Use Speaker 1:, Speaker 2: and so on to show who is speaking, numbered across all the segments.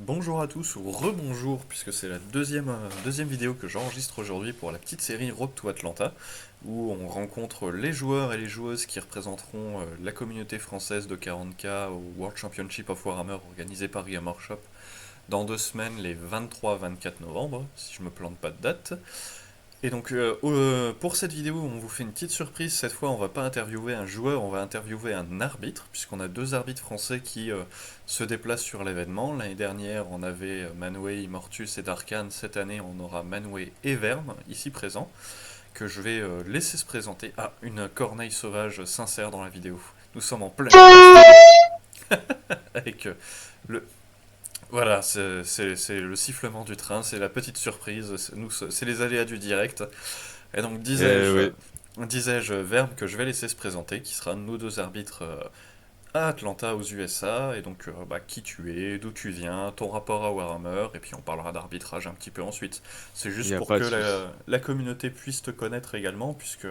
Speaker 1: Bonjour à tous ou rebonjour puisque c'est la deuxième vidéo que j'enregistre aujourd'hui pour la petite série Road to Atlanta où on rencontre les joueurs et les joueuses qui représenteront la communauté française de 40K au World Championship of Warhammer organisé par Game Workshop dans 2 semaines les 23-24 novembre si je me plante pas de date. Et donc pour cette vidéo, on vous fait une petite surprise. Cette fois, on va pas interviewer un joueur, on va interviewer un arbitre, puisqu'on a deux arbitres français qui se déplacent sur l'événement. L'année dernière, on avait Manwë, Immortus et Darkan. Cette année, on aura Manwë et Verme, ici présents, que je vais laisser se présenter. Ah, une corneille sauvage s'insère dans la vidéo. Nous sommes en pleine avec le, voilà, c'est le sifflement du train, c'est la petite surprise, c'est les aléas du direct. Et donc
Speaker 2: Eh
Speaker 1: disais-je,
Speaker 2: oui.
Speaker 1: disais-je Verbe que je vais laisser se présenter, qui sera nos deux arbitres à Atlanta aux USA, et donc qui tu es, d'où tu viens, ton rapport à Warhammer, et puis on parlera d'arbitrage un petit peu ensuite. C'est
Speaker 2: Il
Speaker 1: juste
Speaker 2: n'y a
Speaker 1: pour
Speaker 2: pas
Speaker 1: que
Speaker 2: de souci.
Speaker 1: la communauté puisse te connaître également, puisque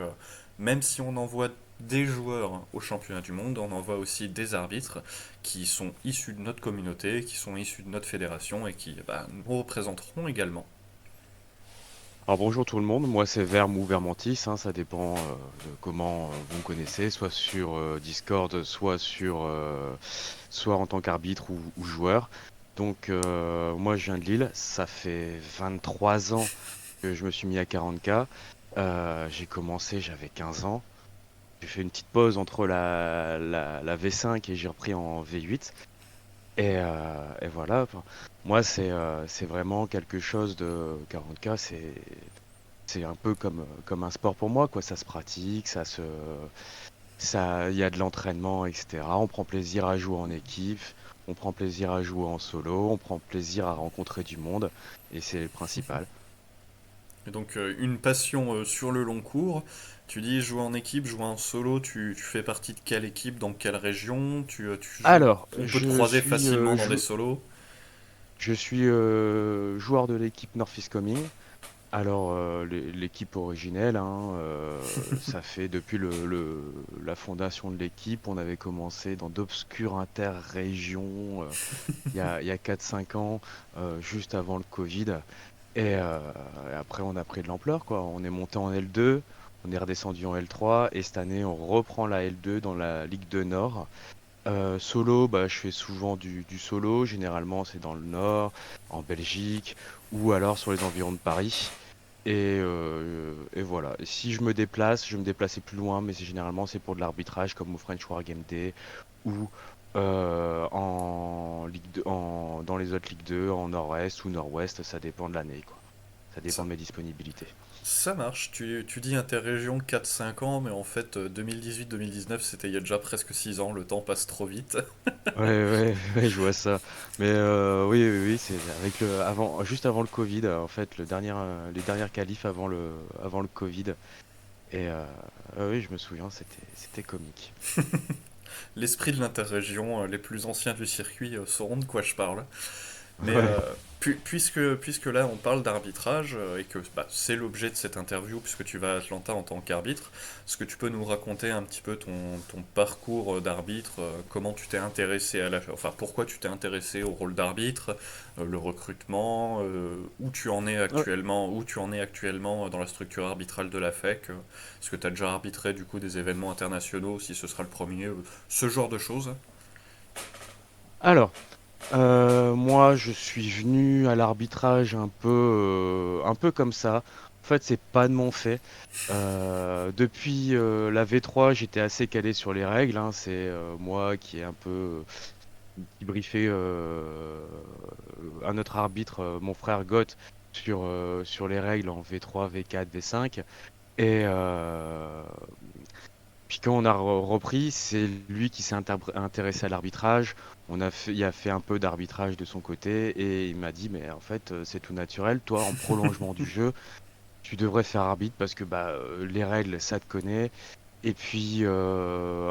Speaker 1: même si on envoie des joueurs au championnat du monde, on envoie aussi des arbitres qui sont issus de notre communauté, qui sont issus de notre fédération et qui nous représenteront également.
Speaker 2: Alors bonjour tout le monde, moi c'est Verme ou Vermantis, hein, ça dépend de comment vous me connaissez, soit sur Discord, soit en tant qu'arbitre ou joueur. Donc moi je viens de Lille, ça fait 23 ans que je me suis mis à 40K. J'ai commencé, j'avais 15 ans. J'ai fait une petite pause entre la V5 et j'ai repris en V8. Et voilà, enfin, moi c'est vraiment quelque chose de 40K, c'est un peu comme un sport pour moi, quoi. Ça se pratique, il y a de l'entraînement, etc. On prend plaisir à jouer en équipe, on prend plaisir à jouer en solo, on prend plaisir à rencontrer du monde, et c'est le principal.
Speaker 1: Et donc une passion sur le long cours. Tu dis jouer en équipe, jouer en solo, tu fais partie de quelle équipe, dans quelle région, tu joues,
Speaker 2: Alors,
Speaker 1: on peut te croiser facilement dans des solos.
Speaker 2: je suis joueur de l'équipe Northeast Coming. Alors, l'équipe originelle, hein, ça fait depuis la fondation de l'équipe, on avait commencé dans d'obscures interrégions il y a 4-5 ans, juste avant le Covid. Et après, on a pris de l'ampleur, quoi. On est monté en L2, on est redescendu en L3, et cette année, on reprend la L2 dans la Ligue 2 Nord. Solo, bah, je fais souvent du solo, généralement c'est dans le Nord, en Belgique, ou alors sur les environs de Paris. Et voilà. Et si je me déplace, je vais me déplacer plus loin, mais généralement c'est pour de l'arbitrage comme au French War Game Day ou en Ligue 2, dans les autres Ligue 2, en Nord-Est ou Nord-Ouest, ça dépend de l'année, quoi. Ça dépend
Speaker 1: Ça,
Speaker 2: de mes disponibilités.
Speaker 1: ça marche, tu dis interrégion 4-5 ans, mais en fait 2018-2019 c'était il y a déjà presque 6 ans, le temps passe trop vite.
Speaker 2: Ouais, ouais, ouais, je vois ça. Mais oui, oui, oui, c'est juste avant le Covid, en fait, les dernières qualifs avant le Covid. Et oui, je me souviens, c'était comique.
Speaker 1: L'esprit de l'interrégion, les plus anciens du circuit sauront de quoi je parle. Mais
Speaker 2: Ouais.
Speaker 1: puisque là on parle d'arbitrage et que c'est l'objet de cette interview puisque tu vas à Atlanta en tant qu'arbitre, est-ce que tu peux nous raconter un petit peu ton parcours d'arbitre, comment tu t'es intéressé enfin pourquoi tu t'es intéressé au rôle d'arbitre, le recrutement,
Speaker 2: Ouais.
Speaker 1: où tu en es actuellement dans la structure arbitrale de la FEC, est-ce que tu as déjà arbitré du coup des événements internationaux, si ce sera le premier, ce genre de choses.
Speaker 2: Alors, moi, je suis venu à l'arbitrage un peu comme ça. En fait, c'est pas de mon fait. Depuis la V3, j'étais assez calé sur les règles, hein. C'est moi qui ai un peu qui briefait un autre arbitre, mon frère Goth, sur les règles en V3, V4, V5. Et puis quand on a repris, c'est lui qui s'est intéressé à l'arbitrage. Il a fait un peu d'arbitrage de son côté et il m'a dit, mais en fait, c'est tout naturel. Toi, en prolongement du jeu, tu devrais faire arbitre parce que les règles, ça te connaît. Et puis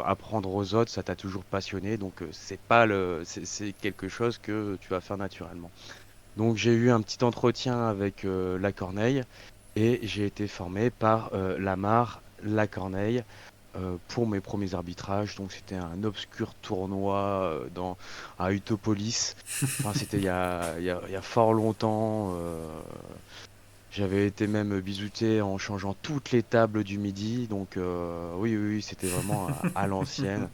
Speaker 2: apprendre aux autres, ça t'a toujours passionné. Donc c'est quelque chose que tu vas faire naturellement. Donc j'ai eu un petit entretien avec la Corneille et j'ai été formé par Lamar, la Corneille pour mes premiers arbitrages. Donc c'était un obscur tournoi à Utopolis. Enfin, c'était il y a fort longtemps. J'avais été même bisouté en changeant toutes les tables du midi. Donc oui, oui, oui, c'était vraiment à l'ancienne.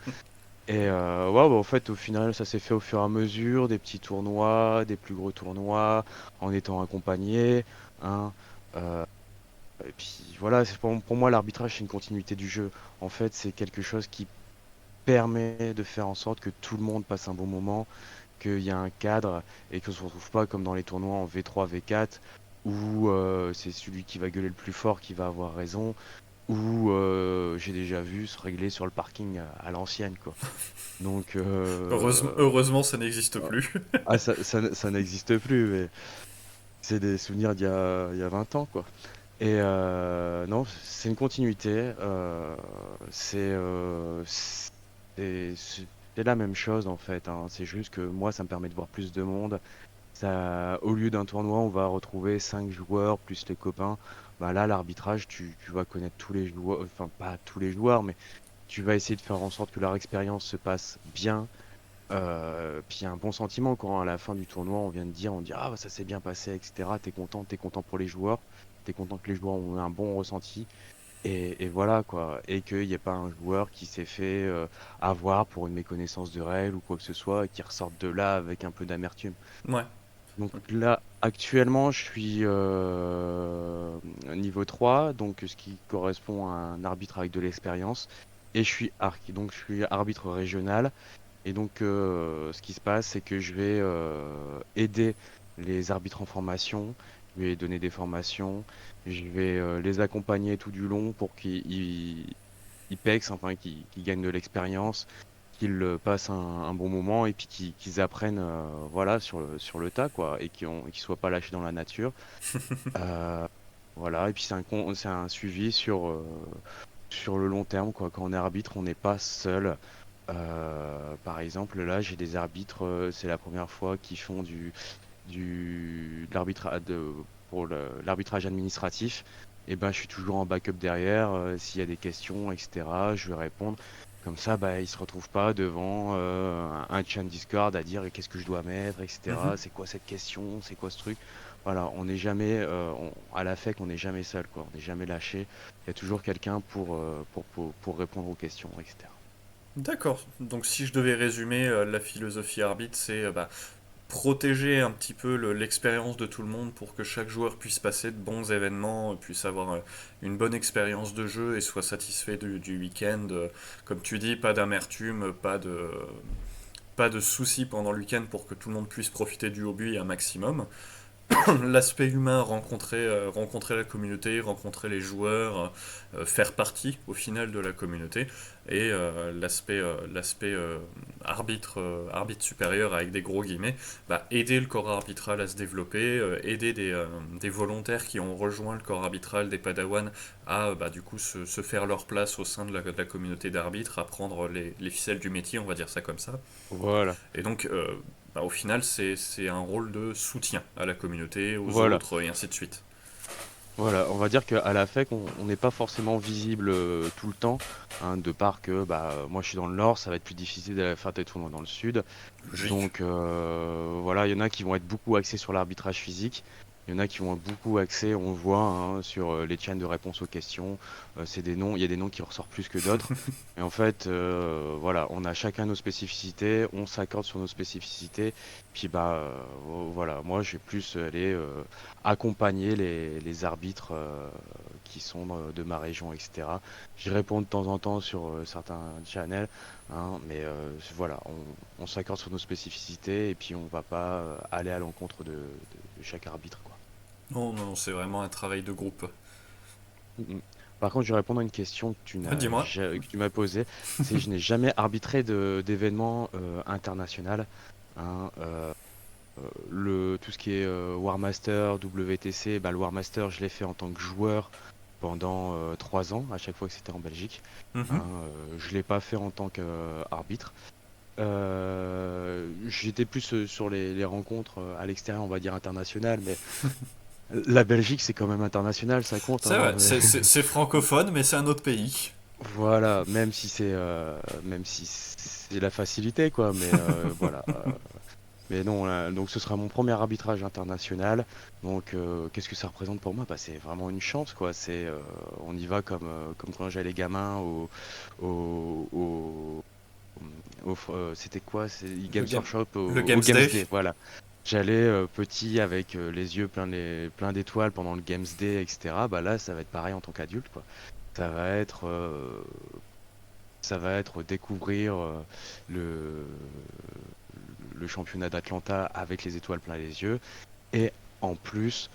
Speaker 2: Et ouais, bah, en fait, au final, ça s'est fait au fur et à mesure, des petits tournois, des plus gros tournois, en étant accompagné, hein. Euh, et puis voilà, pour moi, l'arbitrage, c'est une continuité du jeu. En fait, c'est quelque chose qui permet de faire en sorte que tout le monde passe un bon moment, qu'il y a un cadre et qu'on se retrouve pas comme dans les tournois en V3, V4, où c'est celui qui va gueuler le plus fort qui va avoir raison, ou j'ai déjà vu se régler sur le parking à l'ancienne, quoi. Donc,
Speaker 1: Heureusement, ça n'existe plus.
Speaker 2: ça n'existe plus, mais c'est des souvenirs il y a 20 ans, quoi. Et non, c'est une continuité. C'est la même chose, en fait, hein. C'est juste que moi, ça me permet de voir plus de monde. Ça, au lieu d'un tournoi, on va retrouver 5 joueurs plus les copains. Bah là, l'arbitrage, tu vas connaître tous les joueurs, enfin pas tous les joueurs, mais tu vas essayer de faire en sorte que leur expérience se passe bien. Puis il y a un bon sentiment quand à la fin du tournoi on vient de dire, on dit ah bah, ça s'est bien passé, etc. T'es content pour les joueurs, t'es content que les joueurs ont eu un bon ressenti et voilà quoi. Et qu'il n'y ait pas un joueur qui s'est fait avoir pour une méconnaissance de règles ou quoi que ce soit et qui ressorte de là avec un peu d'amertume.
Speaker 1: Ouais.
Speaker 2: Donc là actuellement je suis niveau 3, donc ce qui correspond à un arbitre avec de l'expérience. Et donc je suis arbitre régional. Et donc, ce qui se passe, c'est que je vais aider les arbitres en formation, je vais donner des formations, je vais les accompagner tout du long pour qu'ils pexent, enfin qu'ils gagnent de l'expérience, qu'ils passent un bon moment et puis qu'ils apprennent voilà, sur le tas, quoi, et qu'ils soient pas lâchés dans la nature. Euh, voilà, et puis c'est un suivi sur le long terme, quoi. Quand on est arbitre, on n'est pas seul. Par exemple, là, j'ai des arbitres, c'est la première fois qu'ils font de l'arbitrage pour l'arbitrage administratif. Et ben, je suis toujours en backup derrière. S'il y a des questions, etc., je vais répondre. Comme ça, bah, ils se retrouvent pas devant un chat Discord à dire qu'est-ce que je dois mettre,
Speaker 1: Mhm.
Speaker 2: etc. C'est quoi cette question, c'est quoi ce truc. Voilà, on n'est jamais à la FEC, on n'est jamais seul, quoi. On n'est jamais lâché. Il y a toujours quelqu'un pour répondre aux questions, etc.
Speaker 1: D'accord. Donc si je devais résumer la philosophie arbitre, c'est bah, protéger un petit peu l'expérience de tout le monde pour que chaque joueur puisse passer de bons événements, puisse avoir une bonne expérience de jeu et soit satisfait du week-end. Comme tu dis, pas d'amertume, pas de soucis pendant le week-end pour que tout le monde puisse profiter du hobby un maximum. L'aspect humain, rencontrer la communauté, rencontrer les joueurs, faire partie au final de la communauté, et l'aspect arbitre supérieur avec des gros guillemets, bah, aider le corps arbitral à se développer, aider des volontaires qui ont rejoint le corps arbitral, des padawans, à bah, du coup se faire leur place au sein de la communauté d'arbitres, apprendre les ficelles du métier, on va dire ça comme ça.
Speaker 2: Voilà.
Speaker 1: Et donc, bah, au final, c'est un rôle de soutien à la communauté, aux
Speaker 2: Voilà.
Speaker 1: autres, et ainsi de suite.
Speaker 2: Voilà, on va dire qu'à la FEC, on n'est pas forcément visible tout le temps, hein, de part que bah, moi je suis dans le nord, ça va être plus difficile d'aller faire des tournois dans le sud.
Speaker 1: Logique.
Speaker 2: Donc voilà, il y en a qui vont être beaucoup axés sur l'arbitrage physique, il y en a qui vont être beaucoup axés, on le voit, hein, sur les chaînes de réponse aux questions. C'est des noms, il y a des noms qui ressortent plus que d'autres. Et en fait, voilà, on a chacun nos spécificités, on s'accorde sur nos spécificités. Puis bah voilà, moi je vais plus aller accompagner les arbitres qui sont de ma région, etc. Je réponds de temps en temps sur certains channels, hein, mais voilà, on s'accorde sur nos spécificités et puis on va pas aller à l'encontre de chaque arbitre, quoi.
Speaker 1: Non, non, non, c'est vraiment un travail de groupe.
Speaker 2: Mm, mm. Par contre, je vais répondre à une question
Speaker 1: Dis-moi.
Speaker 2: que tu m'as posée. C'est je n'ai jamais arbitré d'événements international, hein, tout ce qui est War Master, WTC, bah, le War Master, je l'ai fait en tant que joueur pendant 3 ans, à chaque fois que c'était en Belgique,
Speaker 1: Mhm.
Speaker 2: hein. Je l'ai pas fait en tant qu'arbitre. J'étais plus sur les rencontres à l'extérieur, on va dire internationales, mais la Belgique, c'est quand même international, ça compte,
Speaker 1: C'est
Speaker 2: hein,
Speaker 1: vrai, c'est francophone, mais c'est un autre pays.
Speaker 2: Voilà, même si c'est la facilité, quoi, mais voilà. Mais non, donc ce sera mon premier arbitrage international. Donc, qu'est-ce que ça représente pour moi? Bah, c'est vraiment une chance, quoi. On y va comme quand j'allais gamin au, au, c'était quoi? C'est
Speaker 1: Le
Speaker 2: Games
Speaker 1: game,
Speaker 2: Workshop
Speaker 1: le
Speaker 2: au
Speaker 1: Games
Speaker 2: Games
Speaker 1: Day.
Speaker 2: Day, voilà. J'allais petit avec les yeux pleins d'étoiles pendant le Games Day, etc. Bah là, ça va être pareil en tant qu'adulte, quoi. Ça va être, euh, ça va être découvrir le, le championnat d'Atlanta avec les étoiles plein les yeux et en plus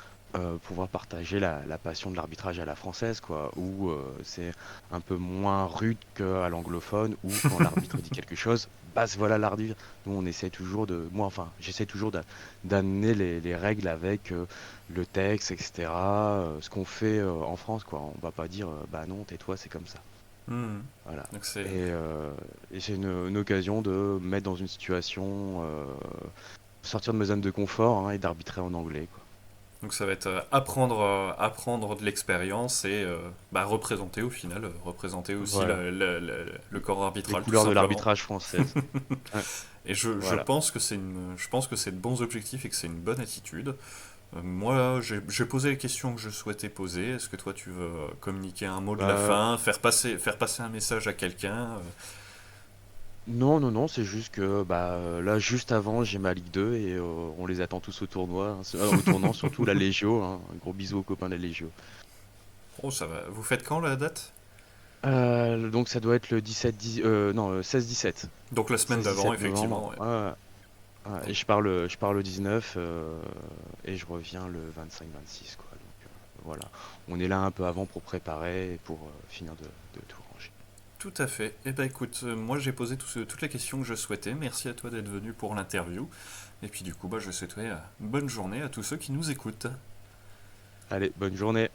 Speaker 2: pouvoir partager la passion de l'arbitrage à la française, quoi, où c'est un peu moins rude qu'à l'anglophone, où quand l'arbitre dit quelque chose, bah voilà l'arbitre. Nous on essaie toujours moi enfin j'essaie toujours d'amener les règles avec le texte, etc. Ce qu'on fait en France, quoi. On va pas dire bah non tais-toi c'est comme ça.
Speaker 1: Hmm.
Speaker 2: Voilà.
Speaker 1: Donc c'est
Speaker 2: Et, euh, et c'est une occasion de me mettre dans une situation, sortir de ma zone de confort hein, et d'arbitrer en anglais, quoi.
Speaker 1: donc ça va être apprendre de l'expérience et bah, représenter au final, représenter aussi
Speaker 2: Voilà.
Speaker 1: le corps
Speaker 2: Les
Speaker 1: arbitral tout
Speaker 2: couleurs de
Speaker 1: simplement.
Speaker 2: l'arbitrage française. Ouais,
Speaker 1: Et je
Speaker 2: voilà.
Speaker 1: pense que je pense que c'est de bons objectifs et que c'est une bonne attitude. Moi, j'ai posé les questions que je souhaitais poser. Est-ce que toi, tu veux communiquer un mot de la
Speaker 2: Bah,
Speaker 1: fin, faire passer un message à quelqu'un
Speaker 2: non, non, non, c'est juste que bah, là, juste avant, j'ai ma Ligue 2 et on les attend tous au tournoi, hein, au tournant, surtout la Légio. Hein. Un gros bisou aux copains de la Légio.
Speaker 1: Oh, ça va. Vous faites quand la date?
Speaker 2: Donc ça doit être le 16-17.
Speaker 1: Donc la semaine d'avant,
Speaker 2: 16-17
Speaker 1: effectivement.
Speaker 2: novembre.
Speaker 1: Ouais.
Speaker 2: Ouais, ouais,
Speaker 1: Donc,
Speaker 2: et je pars le 19 et je reviens le 25-26 quoi. Donc voilà, on est là un peu avant pour préparer et pour finir de tout ranger.
Speaker 1: tout à fait. Eh ben écoute, moi j'ai posé toutes les questions que je souhaitais. Merci à toi d'être venu pour l'interview. Et puis du coup, bah, je souhaiterais bonne journée à tous ceux qui nous écoutent.
Speaker 2: Allez, bonne journée.